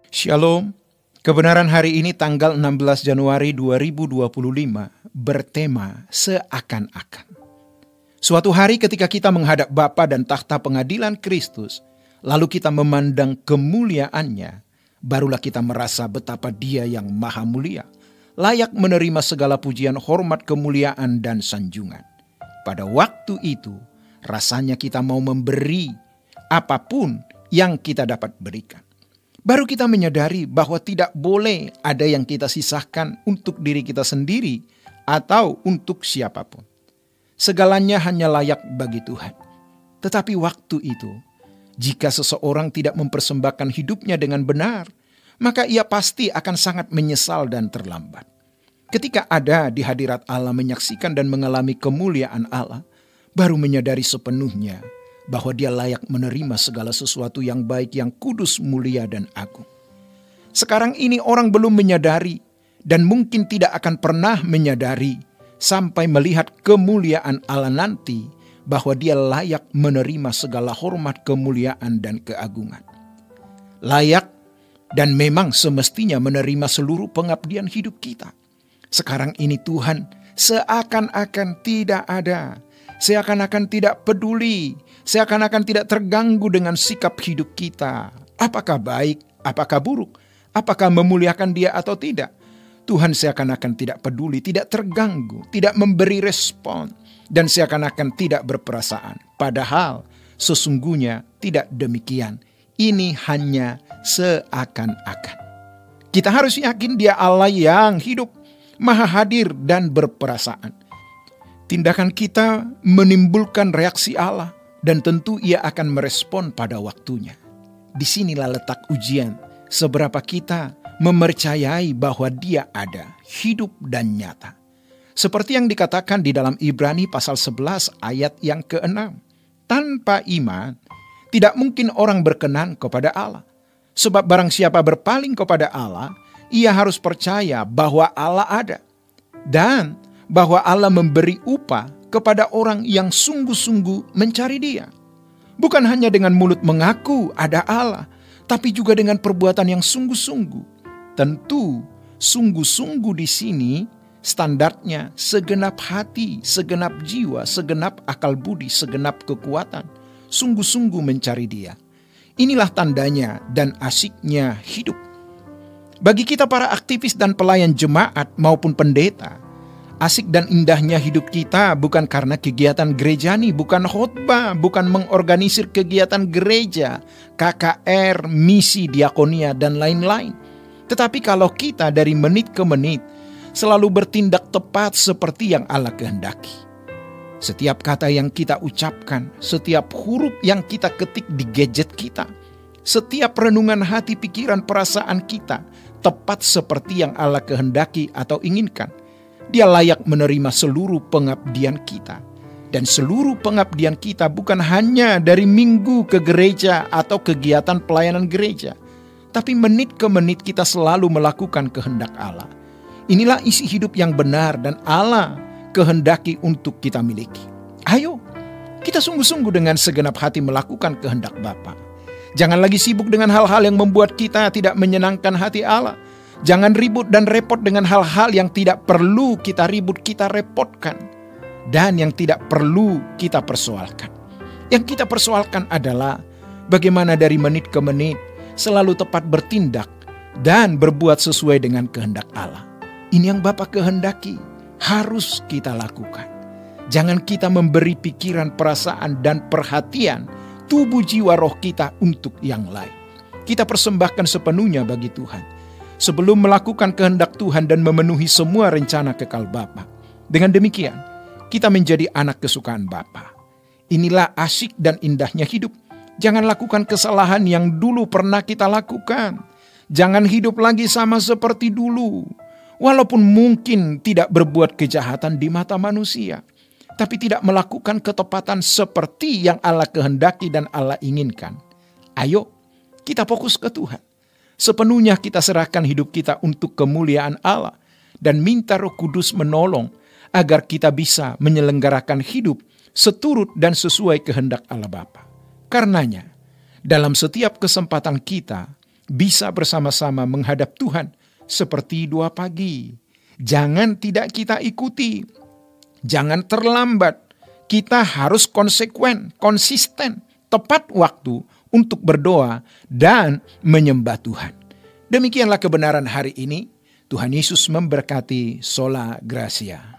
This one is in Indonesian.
Shalom, kebenaran hari ini tanggal 16 Januari 2025 bertema seakan-akan. Suatu hari ketika kita menghadap Bapa dan takhta pengadilan Kristus, lalu kita memandang kemuliaannya, barulah kita merasa betapa Dia yang maha mulia, layak menerima segala pujian, hormat, kemuliaan, dan sanjungan. Pada waktu itu, rasanya kita mau memberi apapun yang kita dapat berikan. Baru kita menyadari bahwa tidak boleh ada yang kita sisahkan untuk diri kita sendiri atau untuk siapapun. Segalanya hanya layak bagi Tuhan. Tetapi waktu itu, jika seseorang tidak mempersembahkan hidupnya dengan benar, maka ia pasti akan sangat menyesal dan terlambat. Ketika ada di hadirat Allah menyaksikan dan mengalami kemuliaan Allah, baru menyadari sepenuhnya bahwa Dia layak menerima segala sesuatu yang baik, yang kudus, mulia, dan agung. Sekarang ini orang belum menyadari dan mungkin tidak akan pernah menyadari sampai melihat kemuliaan Allah nanti, bahwa Dia layak menerima segala hormat, kemuliaan, dan keagungan. Layak dan memang semestinya menerima seluruh pengabdian hidup kita. Sekarang ini Tuhan seakan-akan tidak ada, seakan-akan tidak peduli, seakan-akan tidak terganggu dengan sikap hidup kita. Apakah baik, apakah buruk, apakah memuliakan Dia atau tidak. Tuhan seakan-akan tidak peduli, tidak terganggu, tidak memberi respon, dan seakan-akan tidak berperasaan. Padahal sesungguhnya tidak demikian. Ini hanya seakan-akan. Kita harus yakin Dia Allah yang hidup, maha hadir, dan berperasaan. Tindakan kita menimbulkan reaksi Allah, dan tentu Ia akan merespon pada waktunya. Disinilah letak ujian seberapa kita mempercayai bahwa Dia ada, hidup, dan nyata. Seperti yang dikatakan di dalam Ibrani pasal 11 ayat yang ke-6. Tanpa iman, tidak mungkin orang berkenan kepada Allah. Sebab barang siapa berpaling kepada Allah, ia harus percaya bahwa Allah ada, dan bahwa Allah memberi upah kepada orang yang sungguh-sungguh mencari Dia. Bukan hanya dengan mulut mengaku ada Allah, tapi juga dengan perbuatan yang sungguh-sungguh. Tentu, sungguh-sungguh di sini standarnya segenap hati, segenap jiwa, segenap akal budi, segenap kekuatan. Sungguh-sungguh mencari Dia. Inilah tandanya dan asiknya hidup. Bagi kita para aktivis dan pelayan jemaat maupun pendeta, asik dan indahnya hidup kita bukan karena kegiatan gerejani, bukan khotbah, bukan mengorganisir kegiatan gereja, KKR, misi, diakonia, dan lain-lain. Tetapi kalau kita dari menit ke menit selalu bertindak tepat seperti yang Allah kehendaki. Setiap kata yang kita ucapkan, setiap huruf yang kita ketik di gadget kita, setiap renungan hati, pikiran, perasaan kita tepat seperti yang Allah kehendaki atau inginkan. Dia layak menerima seluruh pengabdian kita. Dan seluruh pengabdian kita bukan hanya dari minggu ke gereja atau kegiatan pelayanan gereja, tapi menit ke menit kita selalu melakukan kehendak Allah. Inilah isi hidup yang benar dan Allah kehendaki untuk kita miliki. Ayo, kita sungguh-sungguh dengan segenap hati melakukan kehendak Bapa. Jangan lagi sibuk dengan hal-hal yang membuat kita tidak menyenangkan hati Allah. Jangan ribut dan repot dengan hal-hal yang tidak perlu kita ribut, kita repotkan. Dan yang tidak perlu kita persoalkan. Yang kita persoalkan adalah bagaimana dari menit ke menit selalu tepat bertindak dan berbuat sesuai dengan kehendak Allah. Ini yang Bapa kehendaki, harus kita lakukan. Jangan kita memberi pikiran, perasaan, dan perhatian tubuh, jiwa, roh kita untuk yang lain. Kita persembahkan sepenuhnya bagi Tuhan, sebelum melakukan kehendak Tuhan dan memenuhi semua rencana kekal Bapa. Dengan demikian, kita menjadi anak kesukaan Bapa. Inilah asik dan indahnya hidup. Jangan lakukan kesalahan yang dulu pernah kita lakukan. Jangan hidup lagi sama seperti dulu. Walaupun mungkin tidak berbuat kejahatan di mata manusia, tapi tidak melakukan ketepatan seperti yang Allah kehendaki dan Allah inginkan. Ayo, kita fokus ke Tuhan. Sepenuhnya kita serahkan hidup kita untuk kemuliaan Allah dan minta Roh Kudus menolong agar kita bisa menyelenggarakan hidup seturut dan sesuai kehendak Allah Bapa. Karenanya, dalam setiap kesempatan kita bisa bersama-sama menghadap Tuhan seperti 2 pagi. Jangan tidak kita ikuti. Jangan terlambat. Kita harus konsekuen, konsisten, tepat waktu untuk berdoa dan menyembah Tuhan. Demikianlah kebenaran hari ini. Tuhan Yesus memberkati. Sola Gracia.